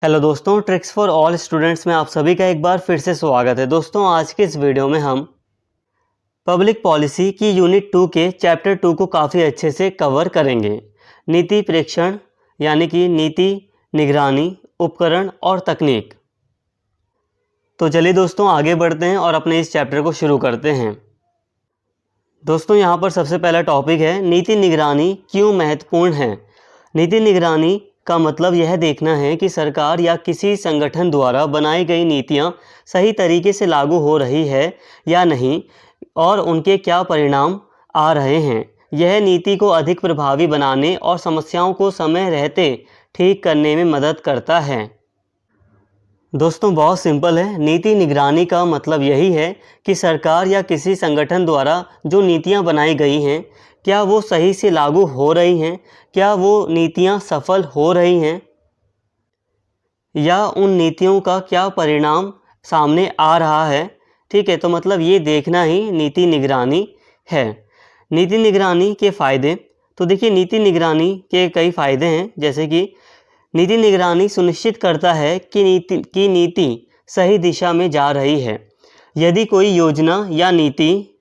Hello दोस्तों, tricks for all students में आप सभी का एक बार फिर से स्वागत है। दोस्तों, आज के इस वीडियो में हम पब्लिक पॉलिसी की यूनिट 2 के चैप्टर 2 को काफ़ी अच्छे से कवर करेंगे। नीति प्रेक्षण यानी कि नीति, निगरानी, उपकरण और तकनीक। तो चलिए दोस्तों आगे बढ़ते हैं और अपने इस चैप्टर को शुरू करते हैं। दोस्तों, यहाँ पर सबसे पहला टॉपिक है नीति निगरानी क्यों महत्वपूर्ण है। नीति निगरानी का मतलब यह देखना है कि सरकार या किसी संगठन द्वारा बनाई गई नीतियाँ सही तरीके से लागू हो रही है या नहीं और उनके क्या परिणाम आ रहे हैं। यह नीति को अधिक प्रभावी बनाने और समस्याओं को समय रहते ठीक करने में मदद करता है। दोस्तों, बहुत सिंपल है। नीति निगरानी का मतलब यही है कि सरकार या किसी संगठन द्वारा जो नीतियाँ बनाई गई हैं, क्या वो सही से लागू हो रही हैं, क्या वो नीतियाँ सफल हो रही हैं या उन नीतियों का क्या परिणाम सामने आ रहा है। ठीक है, तो मतलब ये देखना ही नीति निगरानी है। नीति निगरानी के फ़ायदे, तो देखिए नीति निगरानी के कई फ़ायदे हैं। जैसे कि नीति निगरानी सुनिश्चित करता है कि नीति सही दिशा में जा रही है। यदि कोई योजना या नीति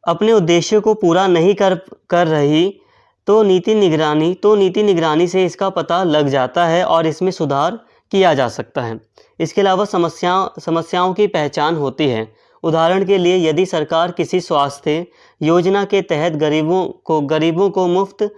अपने उद्देश्य को पूरा नहीं कर रही तो नीति निगरानी से इसका पता लग जाता है और इसमें सुधार किया जा सकता है। इसके अलावा समस्याओं की पहचान होती है। उदाहरण के लिए, यदि सरकार किसी स्वास्थ्य योजना के तहत गरीबों को मुफ्त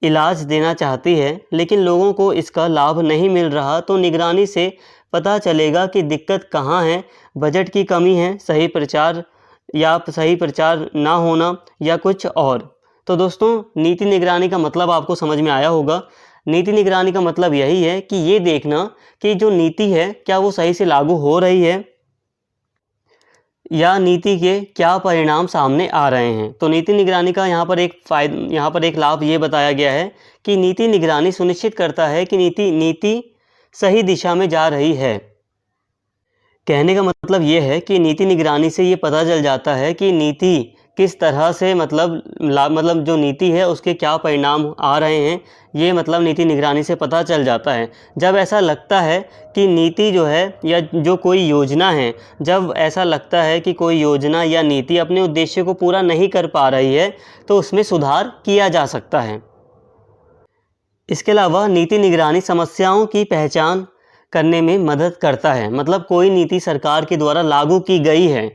इलाज देना चाहती है लेकिन लोगों को इसका लाभ नहीं मिल रहा, तो निगरानी से पता चलेगा कि दिक्कत कहाँ है। बजट की कमी है, सही प्रचार ना होना या कुछ और। तो दोस्तों, नीति निगरानी का मतलब आपको समझ में आया होगा। नीति निगरानी का मतलब यही है कि ये देखना कि जो नीति है क्या वो सही से लागू हो रही है या नीति के क्या परिणाम सामने आ रहे हैं। तो नीति निगरानी का यहाँ पर एक लाभ ये बताया गया है कि नीति निगरानी सुनिश्चित करता है कि नीति सही दिशा में जा रही है। कहने का मतलब ये है कि नीति निगरानी से ये पता चल जाता है कि नीति किस तरह से मतलब जो नीति है उसके क्या परिणाम आ रहे हैं। ये मतलब नीति निगरानी से पता चल जाता है। जब ऐसा लगता है कि नीति जो है या जो कोई योजना है, जब ऐसा लगता है कि कोई योजना या नीति अपने उद्देश्य को पूरा नहीं कर पा रही है तो उसमें सुधार किया जा सकता है। इसके अलावा नीति निगरानी समस्याओं की पहचान करने में मदद करता है। मतलब कोई नीति सरकार के द्वारा लागू की गई है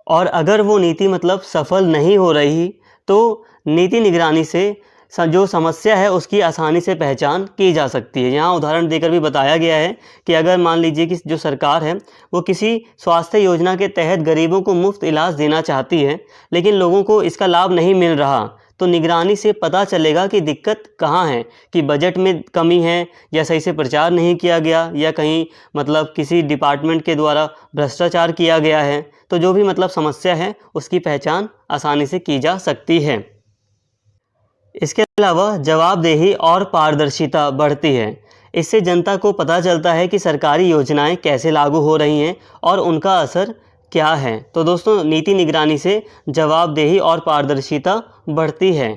और अगर वो नीति मतलब सफल नहीं हो रही तो नीति निगरानी से जो समस्या है उसकी आसानी से पहचान की जा सकती है। यहाँ उदाहरण देकर भी बताया गया है कि अगर मान लीजिए कि जो सरकार है वो किसी स्वास्थ्य योजना के तहत गरीबों को मुफ्त इलाज देना चाहती है लेकिन लोगों को इसका लाभ नहीं मिल रहा, तो निगरानी से पता चलेगा कि दिक्कत कहाँ है, कि बजट में कमी है या सही से प्रचार नहीं किया गया या कहीं मतलब किसी डिपार्टमेंट के द्वारा भ्रष्टाचार किया गया है। तो जो भी मतलब समस्या है उसकी पहचान आसानी से की जा सकती है। इसके अलावा जवाबदेही और पारदर्शिता बढ़ती है। इससे जनता को पता चलता है कि सरकारी योजनाएं कैसे लागू हो रही हैं और उनका असर क्या है। तो दोस्तों, नीति निगरानी से जवाबदेही और पारदर्शिता बढ़ती है।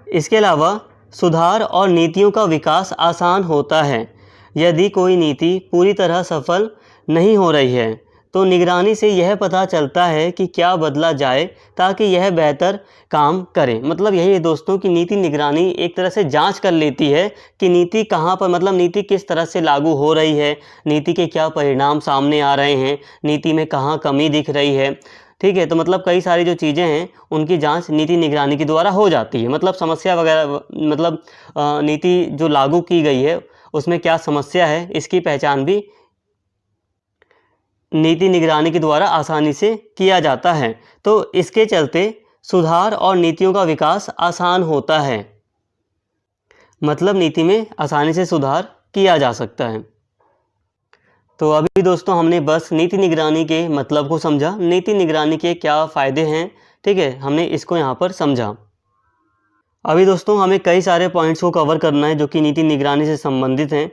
इसके अलावा सुधार और नीतियों का विकास आसान होता है। यदि कोई नीति पूरी तरह सफल नहीं हो रही है तो निगरानी से यह पता चलता है कि क्या बदला जाए ताकि यह बेहतर काम करे। मतलब यही है दोस्तों कि नीति निगरानी एक तरह से जांच कर लेती है कि नीति कहाँ पर मतलब नीति किस तरह से लागू हो रही है, नीति के क्या परिणाम सामने आ रहे हैं, नीति में कहाँ कमी दिख रही है। ठीक है, तो मतलब कई सारी जो चीज़ें हैं उनकी जांच नीति निगरानी के द्वारा हो जाती है। मतलब समस्या वगैरह मतलब नीति जो लागू की गई है उसमें क्या समस्या है इसकी पहचान भी नीति निगरानी के द्वारा आसानी से किया जाता है। तो इसके चलते सुधार और नीतियों का विकास आसान होता है। मतलब नीति में आसानी से सुधार किया जा सकता है। तो अभी दोस्तों हमने बस नीति निगरानी के मतलब को समझा, नीति निगरानी के क्या फ़ायदे हैं। ठीक है, हमने इसको यहाँ पर समझा। अभी दोस्तों हमें कई सारे पॉइंट्स को कवर करना है जो कि नीति निगरानी से संबंधित हैं।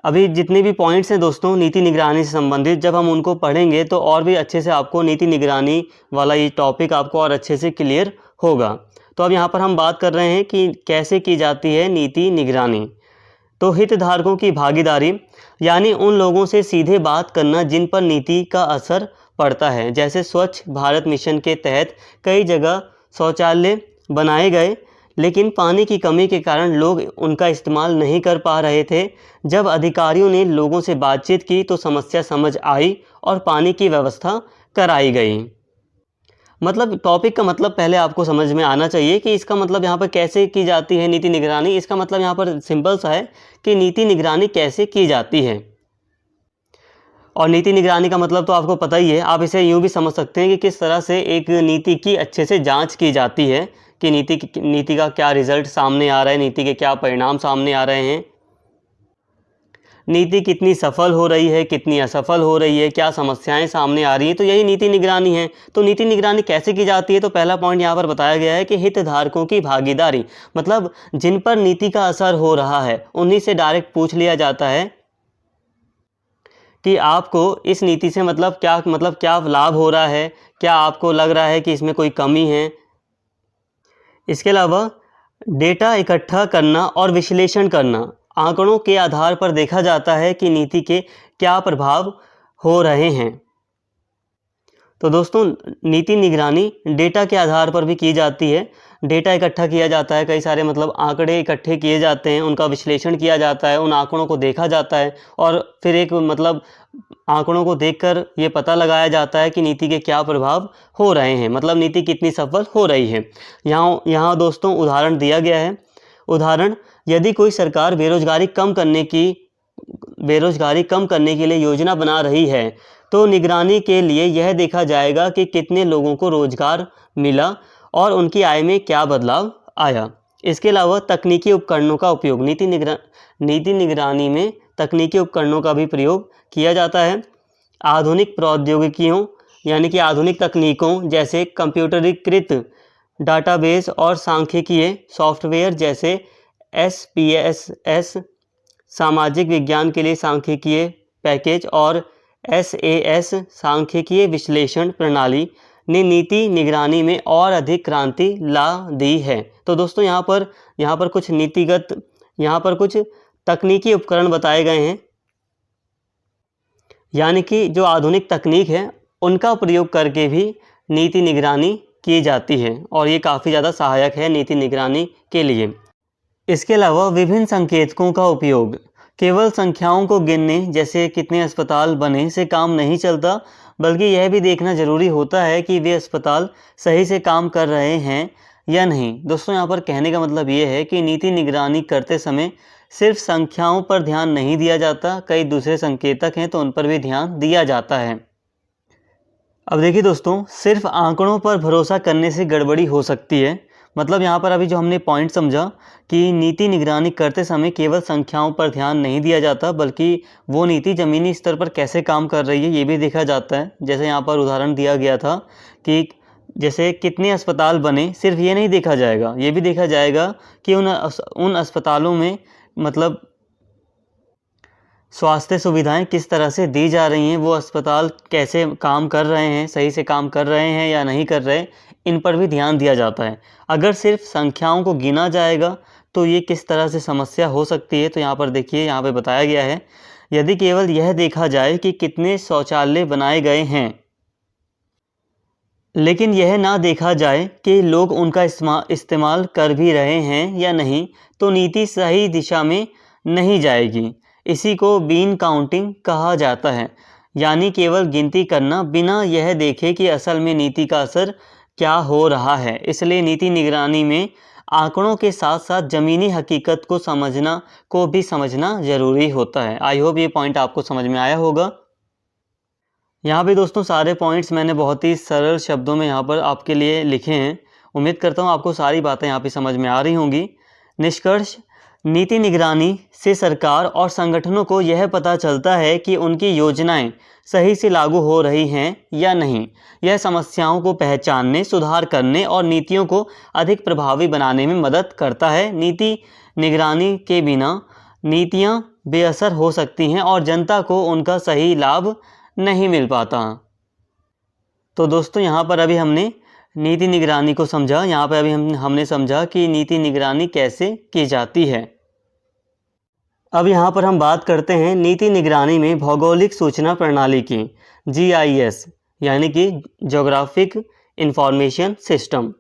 अभी जितने भी पॉइंट्स हैं दोस्तों नीति निगरानी से संबंधित, जब हम उनको पढ़ेंगे तो और भी अच्छे से आपको नीति निगरानी वाला ये टॉपिक आपको और अच्छे से क्लियर होगा। तो अब यहाँ पर हम बात कर रहे हैं कि कैसे की जाती है नीति निगरानी। तो हितधारकों की भागीदारी यानी उन लोगों से सीधे बात करना जिन पर नीति का असर पड़ता है। जैसे स्वच्छ भारत मिशन के तहत कई जगह शौचालय बनाए गए, लेकिन पानी की कमी के कारण लोग उनका इस्तेमाल नहीं कर पा रहे थे। जब अधिकारियों ने लोगों से बातचीत की तो समस्या समझ आई और पानी की व्यवस्था कराई गई। मतलब टॉपिक का मतलब पहले आपको समझ में आना चाहिए कि इसका मतलब यहाँ पर कैसे की जाती है नीति निगरानी। इसका मतलब यहाँ पर सिंपल सा है कि नीति निगरानी कैसे की जाती है। और नीति निगरानी का मतलब तो आपको पता ही है। आप इसे यूँ भी समझ सकते हैं कि किस तरह से एक नीति की अच्छे से जांच की जाती है कि नीति का क्या रिजल्ट सामने आ रहा है, नीति के क्या परिणाम सामने आ रहे हैं, नीति कितनी सफल हो रही है, कितनी असफल हो रही है, क्या समस्याएं सामने आ रही हैं। तो यही नीति निगरानी है। तो नीति निगरानी कैसे की जाती है, तो पहला पॉइंट यहाँ पर बताया गया है कि हितधारकों की भागीदारी, मतलब जिन पर नीति का असर हो रहा है उन्हीं से डायरेक्ट पूछ लिया जाता है कि आपको इस नीति से मतलब क्या लाभ हो रहा है, क्या आपको लग रहा है कि इसमें कोई कमी है। इसके अलावा डेटा इकट्ठा करना और विश्लेषण करना, आंकड़ों के आधार पर देखा जाता है कि नीति के क्या प्रभाव हो रहे हैं। तो दोस्तों नीति निगरानी डेटा के आधार पर भी की जाती है। डेटा इकट्ठा किया जाता है, कई सारे मतलब आंकड़े इकट्ठे किए जाते हैं, उनका विश्लेषण किया जाता है, उन आंकड़ों को देखा जाता है और फिर एक मतलब आंकड़ों को देखकर ये पता लगाया जाता है कि नीति के क्या प्रभाव हो रहे हैं, मतलब नीति कितनी सफल हो रही है। यहाँ दोस्तों उदाहरण दिया गया है। उदाहरण, यदि कोई सरकार बेरोजगारी कम करने के लिए योजना बना रही है तो निगरानी के लिए यह देखा जाएगा कि कितने लोगों को रोजगार मिला और उनकी आय में क्या बदलाव आया। इसके अलावा तकनीकी उपकरणों का उपयोग, नीति निगरानी में तकनीकी उपकरणों का भी प्रयोग किया जाता है। आधुनिक प्रौद्योगिकियों यानी कि आधुनिक तकनीकों जैसे कंप्यूटरीकृत डाटाबेस और सांख्यिकीय सॉफ्टवेयर जैसे SPSS, सामाजिक विज्ञान के लिए सांख्यिकीय पैकेज और SAS सांख्यिकीय विश्लेषण प्रणाली ने नीति निगरानी में और अधिक क्रांति ला दी है। तो दोस्तों यहाँ पर कुछ तकनीकी उपकरण बताए गए हैं, यानी कि जो आधुनिक तकनीक है उनका प्रयोग करके भी नीति निगरानी की जाती है और ये काफ़ी ज़्यादा सहायक है नीति निगरानी के लिए। इसके अलावा विभिन्न संकेतकों का उपयोग, केवल संख्याओं को गिनने जैसे कितने अस्पताल बने से काम नहीं चलता, बल्कि यह भी देखना ज़रूरी होता है कि वे अस्पताल सही से काम कर रहे हैं या नहीं। दोस्तों यहाँ पर कहने का मतलब ये है कि नीति निगरानी करते समय सिर्फ संख्याओं पर ध्यान नहीं दिया जाता, कई दूसरे संकेतक हैं तो उन पर भी ध्यान दिया जाता है। अब देखिए दोस्तों, सिर्फ आंकड़ों पर भरोसा करने से गड़बड़ी हो सकती है। मतलब यहाँ पर अभी जो हमने पॉइंट समझा कि नीति निगरानी करते समय केवल संख्याओं पर ध्यान नहीं दिया जाता, बल्कि वो नीति ज़मीनी स्तर पर कैसे काम कर रही है ये भी देखा जाता है। जैसे यहाँ पर उदाहरण दिया गया था कि जैसे कितने अस्पताल बने, सिर्फ ये नहीं देखा जाएगा, ये भी देखा जाएगा कि उन अस्पतालों में मतलब स्वास्थ्य सुविधाएं किस तरह से दी जा रही हैं, वो अस्पताल कैसे काम कर रहे हैं, सही से काम कर रहे हैं या नहीं कर रहे, इन पर भी ध्यान दिया जाता है। अगर सिर्फ संख्याओं को गिना जाएगा तो ये किस तरह से समस्या हो सकती है। तो यहाँ पर देखिए, यहाँ पे बताया गया है, यदि केवल यह देखा जाए कि कितने शौचालय बनाए गए हैं लेकिन यह ना देखा जाए कि लोग उनका इस्तेमाल कर भी रहे हैं या नहीं, तो नीति सही दिशा में नहीं जाएगी। इसी को बीन काउंटिंग कहा जाता है, यानी केवल गिनती करना बिना यह देखे कि असल में नीति का असर क्या हो रहा है। इसलिए नीति निगरानी में आंकड़ों के साथ साथ ज़मीनी हकीकत को भी समझना ज़रूरी होता है। आई होप ये पॉइंट आपको समझ में आया होगा। यहाँ पे दोस्तों सारे पॉइंट्स मैंने बहुत ही सरल शब्दों में यहाँ पर आपके लिए लिखे हैं। उम्मीद करता हूँ आपको सारी बातें यहाँ पे समझ में आ रही होंगी। निष्कर्ष, नीति निगरानी से सरकार और संगठनों को यह पता चलता है कि उनकी योजनाएं सही से लागू हो रही हैं या नहीं। यह समस्याओं को पहचानने, सुधार करने और नीतियों को अधिक प्रभावी बनाने में मदद करता है। नीति निगरानी के बिना नीतियां बेअसर हो सकती हैं और जनता को उनका सही लाभ नहीं मिल पाता। तो दोस्तों यहाँ पर अभी हमने नीति निगरानी को समझा। यहाँ पर अभी हमने समझा कि नीति निगरानी कैसे की जाती है। अब यहाँ पर हम बात करते हैं नीति निगरानी में भौगोलिक सूचना प्रणाली की, GIS यानी कि ज्योग्राफिक इंफॉर्मेशन सिस्टम।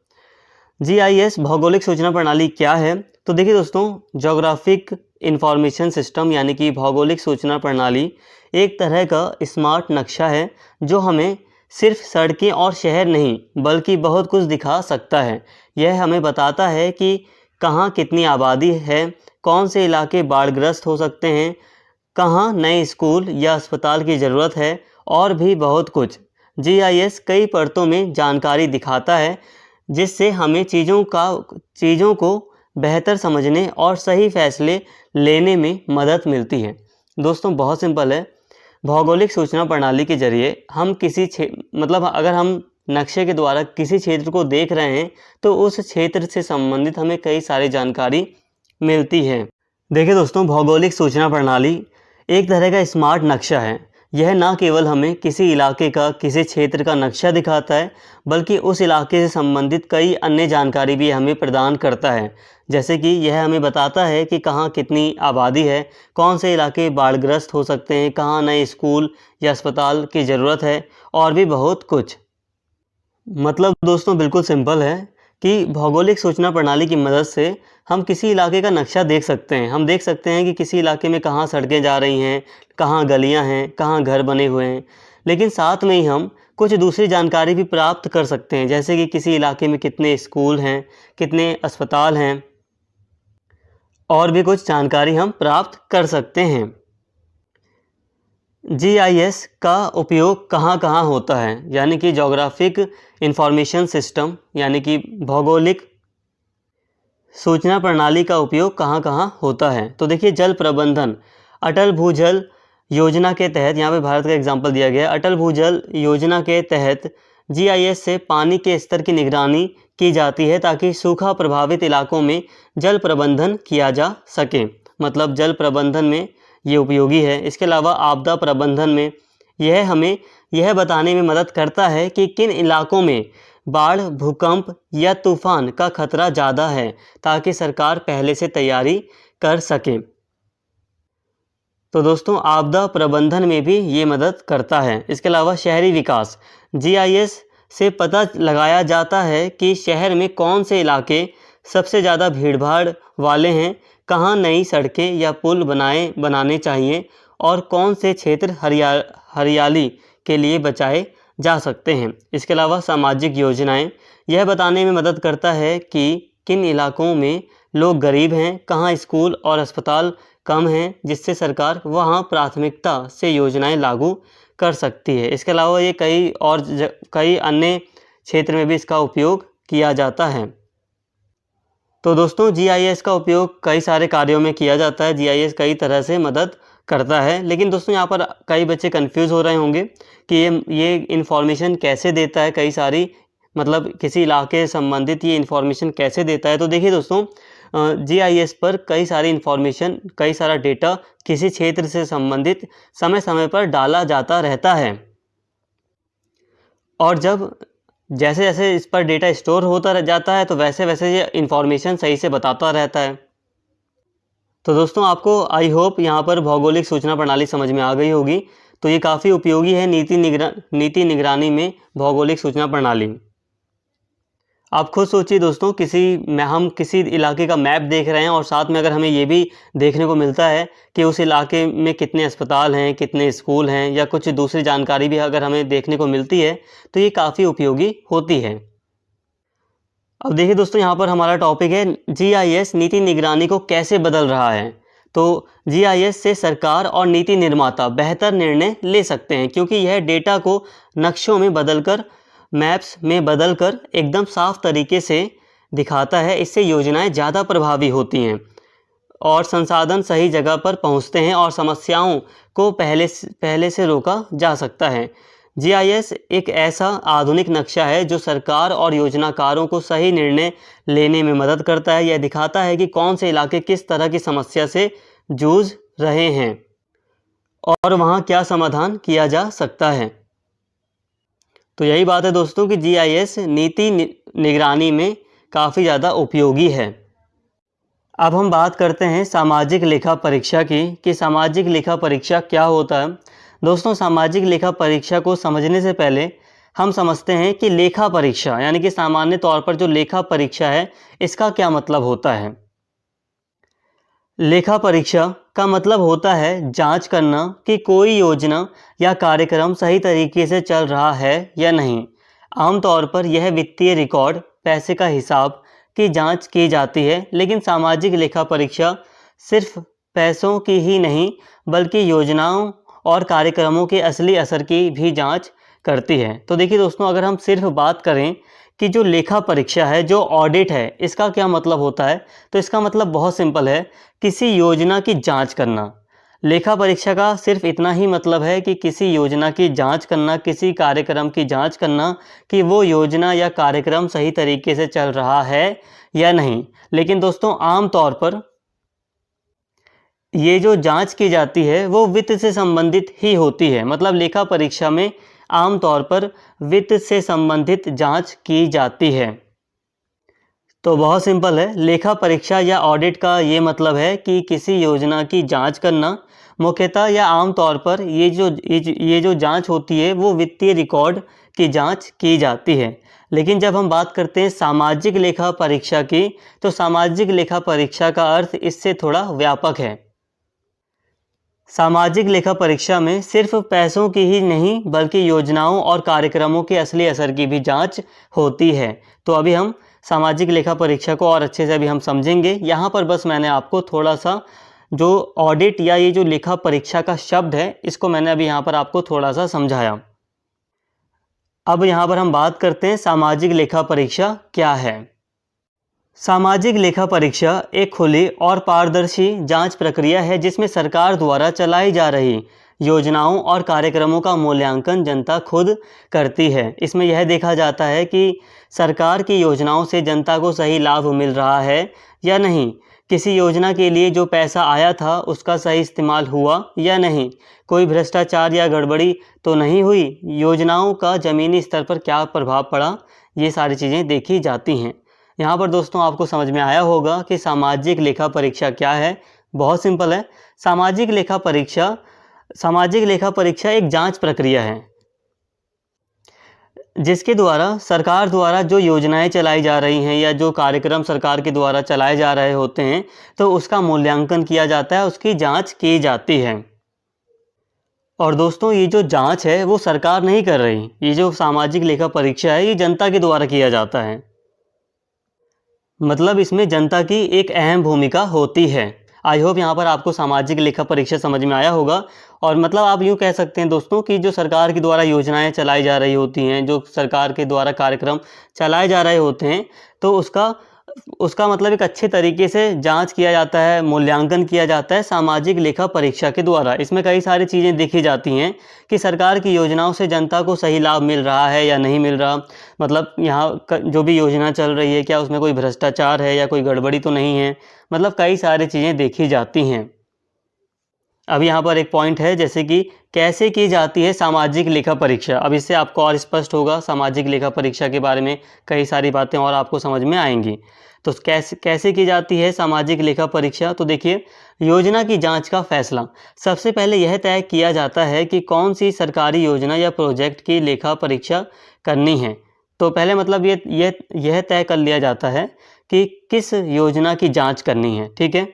GIS भौगोलिक सूचना प्रणाली क्या है? तो देखिए दोस्तों, ज्योग्राफिक इंफॉर्मेशन सिस्टम यानी कि भौगोलिक सूचना प्रणाली एक तरह का स्मार्ट नक्शा है जो हमें सिर्फ सड़कें और शहर नहीं बल्कि बहुत कुछ दिखा सकता है। यह हमें बताता है कि कहाँ कितनी आबादी है, कौन से इलाके बाढ़ग्रस्त हो सकते हैं, कहाँ नए स्कूल या अस्पताल की ज़रूरत है और भी बहुत कुछ। GIS कई परतों में जानकारी दिखाता है जिससे हमें चीज़ों को बेहतर समझने और सही फैसले लेने में मदद मिलती है। दोस्तों बहुत सिंपल है, भौगोलिक सूचना प्रणाली के ज़रिए हम मतलब अगर हम नक्शे के द्वारा किसी क्षेत्र को देख रहे हैं तो उस क्षेत्र से संबंधित हमें कई सारी जानकारी मिलती है। देखिए दोस्तों, भौगोलिक सूचना प्रणाली एक तरह का स्मार्ट नक्शा है। यह ना केवल हमें किसी इलाके का, किसी क्षेत्र का नक्शा दिखाता है बल्कि उस इलाके से संबंधित कई अन्य जानकारी भी हमें प्रदान करता है। जैसे कि यह हमें बताता है कि कहाँ कितनी आबादी है, कौन से इलाके बाढ़ग्रस्त हो सकते हैं, कहाँ नए स्कूल या अस्पताल की ज़रूरत है और भी बहुत कुछ। मतलब दोस्तों बिल्कुल सिंपल है कि भौगोलिक सूचना प्रणाली की मदद से हम किसी इलाके का नक्शा देख सकते हैं। हम देख सकते हैं कि किसी इलाके में कहाँ सड़कें जा रही हैं, कहाँ गलियां हैं, कहाँ घर बने हुए हैं। लेकिन साथ में ही हम कुछ दूसरी जानकारी भी प्राप्त कर सकते हैं, जैसे कि किसी इलाके में कितने स्कूल हैं, कितने अस्पताल हैं और भी कुछ जानकारी हम प्राप्त कर सकते हैं। GIS का उपयोग कहाँ कहाँ होता है, यानी कि ज्योग्राफिक इंफॉर्मेशन सिस्टम यानी कि भौगोलिक सूचना प्रणाली का उपयोग कहाँ कहाँ होता है। तो देखिए, जल प्रबंधन, अटल भूजल योजना के तहत, यहाँ पे भारत का एग्जाम्पल दिया गया है। अटल भूजल योजना के तहत GIS से पानी के स्तर की निगरानी की जाती है ताकि सूखा प्रभावित इलाकों में जल प्रबंधन किया जा सके। मतलब जल प्रबंधन में ये उपयोगी है। इसके अलावा आपदा प्रबंधन में यह हमें यह बताने में मदद करता है कि किन इलाकों में बाढ़, भूकंप या तूफान का खतरा ज़्यादा है ताकि सरकार पहले से तैयारी कर सके। तो दोस्तों, आपदा प्रबंधन में भी ये मदद करता है। इसके अलावा शहरी विकास, GIS से पता लगाया जाता है कि शहर में कौन से इलाके सबसे ज़्यादा भीड़भाड़ वाले हैं, कहाँ नई सड़कें या पुल बनाने चाहिए और कौन से क्षेत्र हरियाली के लिए बचाए जा सकते हैं। इसके अलावा सामाजिक योजनाएं, यह बताने में मदद करता है कि किन इलाकों में लोग गरीब हैं, कहाँ स्कूल और अस्पताल कम हैं, जिससे सरकार वहाँ प्राथमिकता से योजनाएं लागू कर सकती है। इसके अलावा ये कई अन्य क्षेत्र में भी इसका उपयोग किया जाता है। तो दोस्तों, GIS का उपयोग कई सारे कार्यों में किया जाता है। GIS कई तरह से मदद करता है। लेकिन दोस्तों, यहाँ पर कई बच्चे कंफ्यूज हो रहे होंगे कि ये इन्फॉर्मेशन कैसे देता है, कई सारी मतलब किसी इलाके से संबंधित ये इन्फॉर्मेशन कैसे देता है। तो देखिए दोस्तों, GIS पर कई सारी इन्फॉर्मेशन, कई सारा डेटा किसी क्षेत्र से संबंधित समय समय पर डाला जाता रहता है और जैसे जैसे इस पर डेटा स्टोर होता जाता है तो वैसे वैसे ये इन्फॉर्मेशन सही से बताता रहता है। तो दोस्तों, आपको आई होप यहाँ पर भौगोलिक सूचना प्रणाली समझ में आ गई होगी। तो ये काफ़ी उपयोगी है नीति निगरानी में भौगोलिक सूचना प्रणाली। आप खुद सोचिए दोस्तों, हम किसी इलाके का मैप देख रहे हैं और साथ में अगर हमें ये भी देखने को मिलता है कि उस इलाके में कितने अस्पताल हैं, कितने स्कूल हैं या कुछ दूसरी जानकारी भी अगर हमें देखने को मिलती है तो ये काफ़ी उपयोगी होती है। अब देखिए दोस्तों, यहाँ पर हमारा टॉपिक है GIS नीति निगरानी को कैसे बदल रहा है। तो GIS से सरकार और नीति निर्माता बेहतर निर्णय ले सकते हैं क्योंकि यह डेटा को नक्शों में मैप्स में बदलकर एकदम साफ तरीके से दिखाता है। इससे योजनाएं ज़्यादा प्रभावी होती हैं और संसाधन सही जगह पर पहुंचते हैं और समस्याओं को पहले से रोका जा सकता है। GIS एक ऐसा आधुनिक नक्शा है जो सरकार और योजनाकारों को सही निर्णय लेने में मदद करता है। यह दिखाता है कि कौन से इलाके किस तरह की समस्या से जूझ रहे हैं और वहाँ क्या समाधान किया जा सकता है। तो यही बात है दोस्तों कि GIS नीति निगरानी में काफ़ी ज़्यादा उपयोगी है। अब हम बात करते हैं सामाजिक लेखा परीक्षा की कि सामाजिक लेखा परीक्षा क्या होता है। दोस्तों, सामाजिक लेखा परीक्षा को समझने से पहले हम समझते हैं कि लेखा परीक्षा यानी कि सामान्य तौर पर जो लेखा परीक्षा है इसका क्या मतलब होता है। लेखा परीक्षा का मतलब होता है जांच करना कि कोई योजना या कार्यक्रम सही तरीके से चल रहा है या नहीं। आमतौर पर यह वित्तीय रिकॉर्ड, पैसे का हिसाब की जांच की जाती है, लेकिन सामाजिक लेखा परीक्षा सिर्फ पैसों की ही नहीं बल्कि योजनाओं और कार्यक्रमों के असली असर की भी जांच करती है। तो देखिए दोस्तों, अगर हम सिर्फ बात करें कि जो लेखा परीक्षा है, जो ऑडिट है, इसका क्या मतलब होता है, तो इसका मतलब बहुत सिंपल है, किसी योजना की जांच करना। लेखा परीक्षा का सिर्फ इतना ही मतलब है कि किसी योजना की जांच करना, किसी कार्यक्रम की जांच करना कि वो योजना या कार्यक्रम सही तरीके से चल रहा है या नहीं। लेकिन दोस्तों, आम तौर पर ये जो जांच की जाती है वो वित्त से संबंधित ही होती है। मतलब लेखा परीक्षा में आम तौर पर वित्त से संबंधित जांच की जाती है। तो बहुत सिंपल है, लेखा परीक्षा या ऑडिट का ये मतलब है कि किसी योजना की जांच करना। मुख्यतः या आमतौर पर ये जो जांच होती है वो वित्तीय रिकॉर्ड की जांच की जाती है। लेकिन जब हम बात करते हैं सामाजिक लेखा परीक्षा की, तो सामाजिक लेखा परीक्षा का अर्थ इससे थोड़ा व्यापक है। सामाजिक लेखा परीक्षा में सिर्फ पैसों की ही नहीं बल्कि योजनाओं और कार्यक्रमों के असली असर की भी जांच होती है। तो अभी हम सामाजिक लेखा परीक्षा को और अच्छे से अभी हम समझेंगे। यहाँ पर बस मैंने आपको थोड़ा सा जो ऑडिट या ये जो लेखा परीक्षा का शब्द है इसको मैंने अभी यहाँ पर आपको थोड़ा सा समझाया। अब यहाँ पर हम बात करते हैं सामाजिक लेखा परीक्षा क्या है। सामाजिक लेखा परीक्षा एक खुली और पारदर्शी जांच प्रक्रिया है जिसमें सरकार द्वारा चलाई जा रही योजनाओं और कार्यक्रमों का मूल्यांकन जनता खुद करती है। इसमें यह देखा जाता है कि सरकार की योजनाओं से जनता को सही लाभ मिल रहा है या नहीं, किसी योजना के लिए जो पैसा आया था उसका सही इस्तेमाल हुआ या नहीं, कोई भ्रष्टाचार या गड़बड़ी तो नहीं हुई, योजनाओं का ज़मीनी स्तर पर क्या प्रभाव पड़ा, ये सारी चीज़ें देखी जाती हैं। यहाँ पर दोस्तों आपको समझ में आया होगा कि सामाजिक लेखा परीक्षा क्या है। बहुत सिंपल है, सामाजिक लेखा परीक्षा एक जांच प्रक्रिया है जिसके द्वारा सरकार द्वारा जो योजनाएं चलाई जा रही हैं या जो कार्यक्रम सरकार के द्वारा चलाए जा रहे होते हैं तो उसका मूल्यांकन किया जाता है, उसकी जांच की जाती है। और दोस्तों, ये जो जांच है वो सरकार नहीं कर रही, ये जो सामाजिक लेखा परीक्षा है ये जनता के द्वारा किया जाता है। मतलब इसमें जनता की एक अहम भूमिका होती है। आई होप यहाँ पर आपको सामाजिक लेखा परीक्षा समझ में आया होगा। और मतलब आप यूँ कह सकते हैं दोस्तों कि जो सरकार के द्वारा योजनाएं चलाई जा रही होती हैं, जो सरकार के द्वारा कार्यक्रम चलाए जा रहे होते हैं, तो उसका उसका मतलब एक अच्छे तरीके से जांच किया जाता है, मूल्यांकन किया जाता है सामाजिक लेखा परीक्षा के द्वारा। इसमें कई सारी चीज़ें देखी जाती हैं कि सरकार की योजनाओं से जनता को सही लाभ मिल रहा है या नहीं मिल रहा। मतलब यहाँ जो भी योजना चल रही है क्या उसमें कोई भ्रष्टाचार है या कोई गड़बड़ी तो नहीं है। मतलब कई सारी चीज़ें देखी जाती हैं। अब यहाँ पर एक पॉइंट है जैसे कि कैसे की जाती है सामाजिक लेखा परीक्षा। अब इससे आपको और स्पष्ट होगा सामाजिक लेखा परीक्षा के बारे में कई सारी बातें और आपको समझ में आएंगी। तो कैसे की जाती है सामाजिक लेखा परीक्षा। तो देखिए, योजना की जांच का फैसला सबसे पहले यह तय किया जाता है कि कौन सी सरकारी योजना या प्रोजेक्ट की लेखा परीक्षा करनी है। तो पहले मतलब यह तय कर लिया जाता है कि किस योजना की जांच करनी है, ठीक है।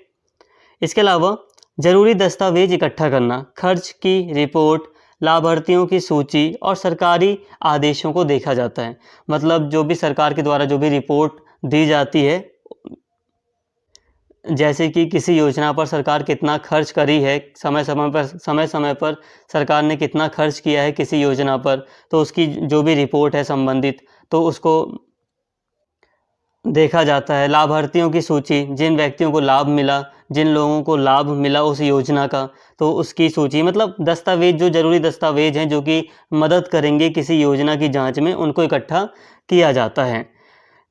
इसके अलावा ज़रूरी दस्तावेज इकट्ठा करना, खर्च की रिपोर्ट, लाभार्थियों की सूची और सरकारी आदेशों को देखा जाता है। मतलब जो भी सरकार के द्वारा जो भी रिपोर्ट दी जाती है, जैसे कि किसी योजना पर सरकार कितना खर्च करी है, समय समय पर सरकार ने कितना खर्च किया है किसी योजना पर, तो उसकी जो भी रिपोर्ट है संबंधित, तो उसको देखा जाता है। लाभार्थियों की सूची, जिन व्यक्तियों को लाभ मिला, जिन लोगों को लाभ मिला उस योजना का, तो उसकी सूची। मतलब दस्तावेज, जो ज़रूरी दस्तावेज हैं जो कि मदद करेंगे किसी योजना की जांच में, उनको इकट्ठा किया जाता है।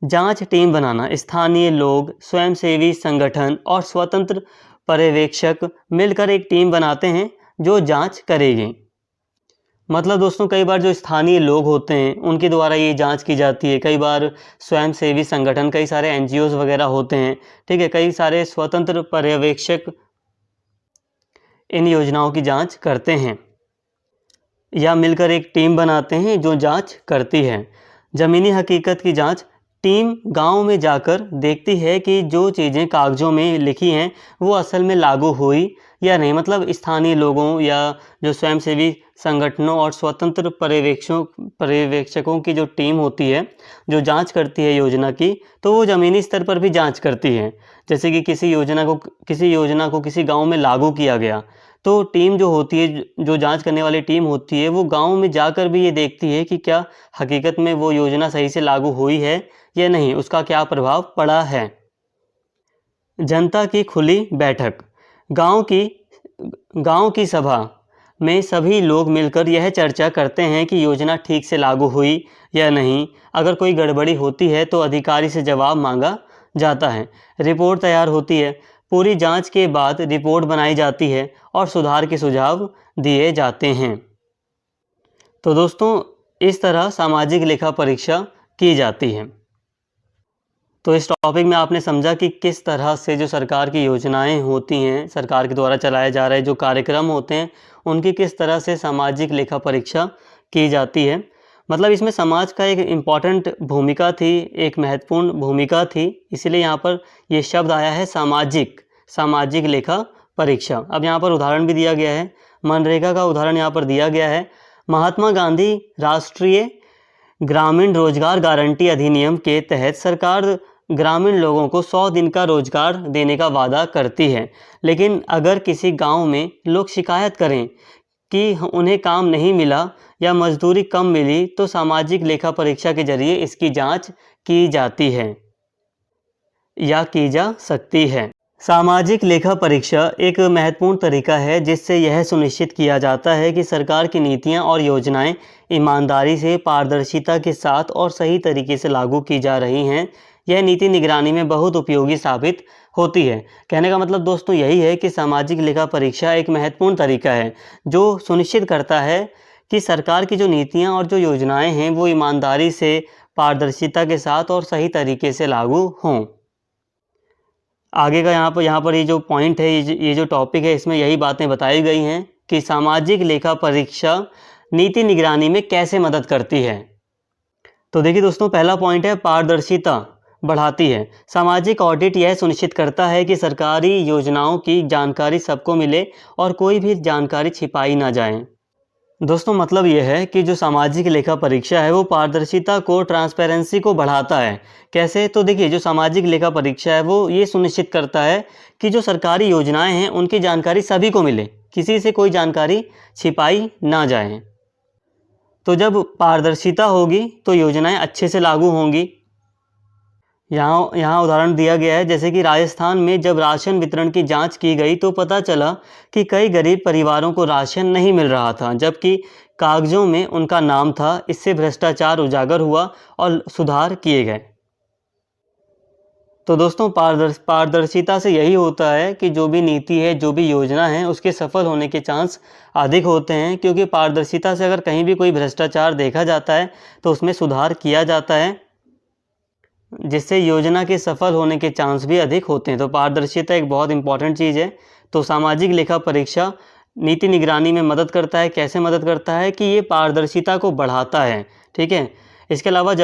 जांच टीम बनाना, स्थानीय लोग, स्वयंसेवी संगठन और स्वतंत्र पर्यवेक्षक मिलकर एक टीम बनाते हैं जो जांच करेगी। मतलब दोस्तों कई बार जो स्थानीय लोग होते हैं उनके द्वारा ये जांच की जाती है। कई बार स्वयंसेवी संगठन, कई सारे एनजीओज वगैरह होते हैं, ठीक है, कई सारे स्वतंत्र पर्यवेक्षक इन योजनाओं की जांच करते हैं या मिलकर एक टीम बनाते हैं जो जांच करती है। ज़मीनी हकीकत की जांच, टीम गांव में जाकर देखती है कि जो चीज़ें कागज़ों में लिखी हैं वो असल में लागू हुई या नहीं। मतलब स्थानीय लोगों या जो स्वयंसेवी संगठनों और स्वतंत्र पर्यवेक्षकों की जो टीम होती है जो जांच करती है योजना की, तो वो ज़मीनी स्तर पर भी जांच करती है। जैसे कि किसी योजना को किसी गांव में लागू किया गया, तो टीम जो होती है, जो जांच करने वाली टीम होती है, वो गांव में जाकर भी ये देखती है कि क्या हकीकत में वो योजना सही से लागू हुई है या नहीं, उसका क्या प्रभाव पड़ा है। जनता की खुली बैठक, गांव की सभा में सभी लोग मिलकर यह चर्चा करते हैं कि योजना ठीक से लागू हुई या नहीं। अगर कोई गड़बड़ी होती है तो अधिकारी से जवाब मांगा जाता है। रिपोर्ट तैयार होती है। पूरी जांच के बाद रिपोर्ट बनाई जाती है और सुधार के सुझाव दिए जाते हैं। तो दोस्तों इस तरह सामाजिक लेखा परीक्षा की जाती है। तो इस टॉपिक में आपने समझा कि किस तरह से जो सरकार की योजनाएं होती हैं, सरकार के द्वारा चलाए जा रहे जो कार्यक्रम होते हैं, उनकी किस तरह से सामाजिक लेखा परीक्षा की जाती है। मतलब इसमें समाज का एक इम्पॉर्टेंट भूमिका थी, एक महत्वपूर्ण भूमिका थी, इसलिए यहाँ पर ये शब्द आया है सामाजिक लेखा परीक्षा। अब यहाँ पर उदाहरण भी दिया गया है, मनरेगा का उदाहरण यहाँ पर दिया गया है। महात्मा गांधी राष्ट्रीय ग्रामीण रोजगार गारंटी अधिनियम के तहत सरकार ग्रामीण लोगों को 100 दिन का रोजगार देने का वादा करती है, लेकिन अगर किसी गांव में लोग शिकायत करें कि उन्हें काम नहीं मिला या मजदूरी कम मिली, तो सामाजिक लेखा परीक्षा के जरिए इसकी जांच की जाती है या की जा सकती है। सामाजिक लेखा परीक्षा एक महत्वपूर्ण तरीका है जिससे यह सुनिश्चित किया जाता है कि सरकार की नीतियां और योजनाएं ईमानदारी से, पारदर्शिता के साथ और सही तरीके से लागू की जा रही हैं। यह नीति निगरानी में बहुत उपयोगी साबित होती है। कहने का मतलब दोस्तों यही है कि सामाजिक लेखा परीक्षा एक महत्वपूर्ण तरीका है जो सुनिश्चित करता है कि सरकार की जो नीतियाँ और जो योजनाएँ हैं वो ईमानदारी से, पारदर्शिता के साथ और सही तरीके से लागू हों। आगे का यहाँ पर ये जो पॉइंट है, ये जो टॉपिक है, इसमें यही बातें बताई गई हैं कि सामाजिक लेखा परीक्षा नीति निगरानी में कैसे मदद करती है। तो देखिए दोस्तों, पहला पॉइंट है पारदर्शिता बढ़ाती है। सामाजिक ऑडिट यह सुनिश्चित करता है कि सरकारी योजनाओं की जानकारी सबको मिले और कोई भी जानकारी छिपाई ना जाए। दोस्तों मतलब यह है कि जो सामाजिक लेखा परीक्षा है वो पारदर्शिता को, ट्रांसपेरेंसी को बढ़ाता है। कैसे? तो देखिए, जो सामाजिक लेखा परीक्षा है वो ये सुनिश्चित करता है कि जो सरकारी योजनाएं हैं उनकी जानकारी सभी को मिले, किसी से कोई जानकारी छिपाई ना जाए। तो जब पारदर्शिता होगी तो योजनाएं अच्छे से लागू होंगी। यहाँ उदाहरण दिया गया है, जैसे कि राजस्थान में जब राशन वितरण की जांच की गई तो पता चला कि कई गरीब परिवारों को राशन नहीं मिल रहा था, जबकि कागजों में उनका नाम था। इससे भ्रष्टाचार उजागर हुआ और सुधार किए गए। तो दोस्तों पारदर्शिता से यही होता है कि जो भी नीति है, जो भी योजना है, उसके सफल होने के चांस अधिक होते हैं, क्योंकि पारदर्शिता से अगर कहीं भी कोई भ्रष्टाचार देखा जाता है तो उसमें सुधार किया जाता है, जिससे योजना के सफल होने के चांस भी अधिक होते हैं। तो पारदर्शिता एक बहुत इंपॉर्टेंट चीज़ है। तो सामाजिक लेखा परीक्षा नीति निगरानी में मदद करता है। कैसे मदद करता है? कि ये पारदर्शिता को बढ़ाता है, ठीक है। इसके अलावा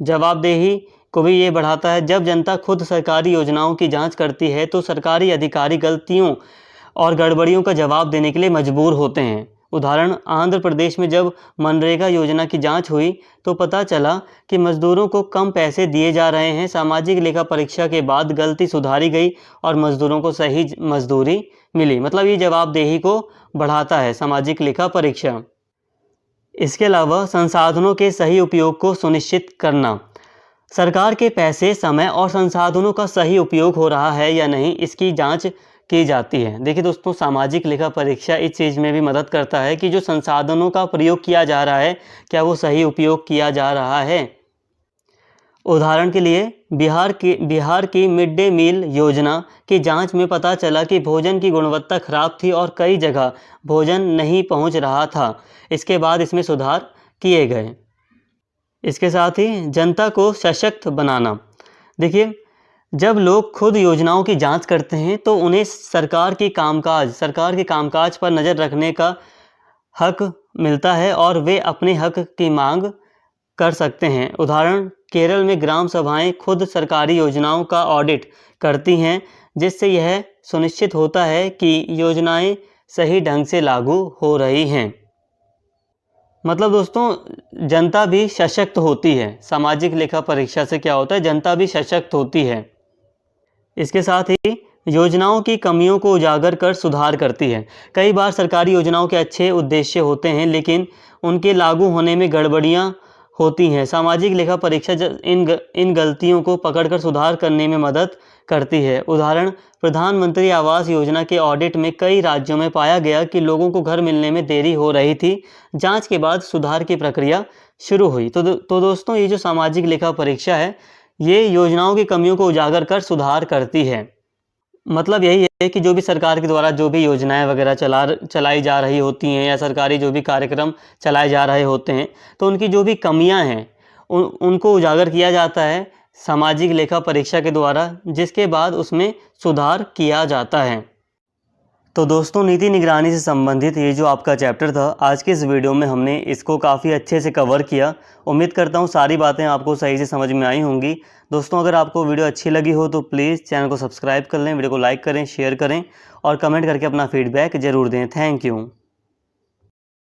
जवाबदेही को भी ये बढ़ाता है। जब जनता खुद सरकारी योजनाओं की जांच करती है तो सरकारी अधिकारी गलतियों और गड़बड़ियों का जवाब देने के लिए मजबूर होते हैं। उदाहरण, आंध्र प्रदेश में जब मनरेगा योजना की जांच हुई तो पता चला कि मजदूरों को कम पैसे दिए जा रहे हैं। सामाजिक लेखा परीक्षा के बाद गलती सुधारी गई और मजदूरों को सही मजदूरी मिली। मतलब ये जवाबदेही को बढ़ाता है सामाजिक लेखा परीक्षा। इसके अलावा संसाधनों के सही उपयोग को सुनिश्चित करना। सरकार के पैसे, समय और संसाधनों का सही उपयोग हो रहा है या नहीं, इसकी जांच की जाती है। देखिए दोस्तों, सामाजिक लेखा परीक्षा इस चीज़ में भी मदद करता है कि जो संसाधनों का प्रयोग किया जा रहा है, क्या वो सही उपयोग किया जा रहा है। उदाहरण के लिए बिहार की मिड डे मील योजना की जांच में पता चला कि भोजन की गुणवत्ता खराब थी और कई जगह भोजन नहीं पहुंच रहा था। इसके बाद इसमें सुधार किए गए। इसके साथ ही जनता को सशक्त बनाना। देखिए, जब लोग खुद योजनाओं की जांच करते हैं तो उन्हें सरकार के कामकाज पर नज़र रखने का हक मिलता है और वे अपने हक की मांग कर सकते हैं। उदाहरण, केरल में ग्राम सभाएं खुद सरकारी योजनाओं का ऑडिट करती हैं, जिससे यह सुनिश्चित होता है कि योजनाएं सही ढंग से लागू हो रही हैं। मतलब दोस्तों, जनता भी सशक्त होती है। सामाजिक लेखा परीक्षा से क्या होता है, जनता भी सशक्त होती है। इसके साथ ही योजनाओं की कमियों को उजागर कर सुधार करती है। कई बार सरकारी योजनाओं के अच्छे उद्देश्य होते हैं, लेकिन उनके लागू होने में गड़बड़ियां होती हैं। सामाजिक लेखा परीक्षा इन गलतियों को पकड़कर सुधार करने में मदद करती है। उदाहरण, प्रधानमंत्री आवास योजना के ऑडिट में कई राज्यों में पाया गया कि लोगों को घर मिलने में देरी हो रही थी। जांच के बाद सुधार की प्रक्रिया शुरू हुई। तो दोस्तों, ये जो सामाजिक लेखा परीक्षा है, ये योजनाओं की कमियों को उजागर कर सुधार करती है। मतलब यही है कि जो भी सरकार के द्वारा जो भी योजनाएं वगैरह चलाई जा रही होती हैं या सरकारी जो भी कार्यक्रम चलाए जा रहे होते हैं, तो उनकी जो भी कमियां हैं उनको उजागर किया जाता है सामाजिक लेखा परीक्षा के द्वारा, जिसके बाद उसमें सुधार किया जाता है। तो दोस्तों, नीति निगरानी से संबंधित ये जो आपका चैप्टर था, आज के इस वीडियो में हमने इसको काफ़ी अच्छे से कवर किया। उम्मीद करता हूँ सारी बातें आपको सही से समझ में आई होंगी। दोस्तों, अगर आपको वीडियो अच्छी लगी हो तो प्लीज़ चैनल को सब्सक्राइब कर लें, वीडियो को लाइक करें, शेयर करें और कमेंट करके अपना फीडबैक ज़रूर दें। Thank you.